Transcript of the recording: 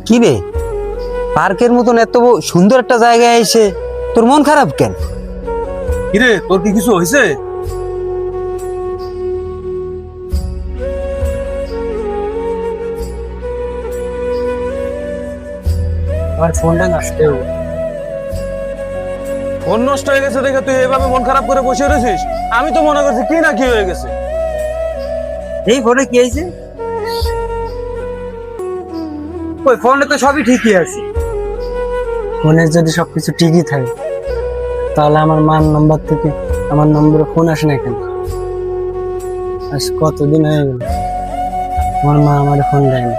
কি রে, পার্কের মতন এত সুন্দর একটা জায়গায় এসে তোর মন খারাপ কেন? কিরে, তোর কি কিছু হয়েছে? আমার ফোনটা নষ্ট হয়ে গেছে। ফোন নষ্ট হয়ে গেছে দেখে তুই এভাবে মন খারাপ করে বসে রয়েছিস? আমি তো মনে করছি কি না কি হয়ে গেছে। এই ফোনে কি হয়েছে? ওই ফোনে তো সবই ঠিকই আছে। ফোনে যদি সবকিছু ঠিকই থাকে তাহলে আমার মার নাম্বার থেকে আমার নম্বরে ফোন আসে না কেন? আজ কতদিন হয়ে গেল আমার মা আমার ফোন দেয়নি।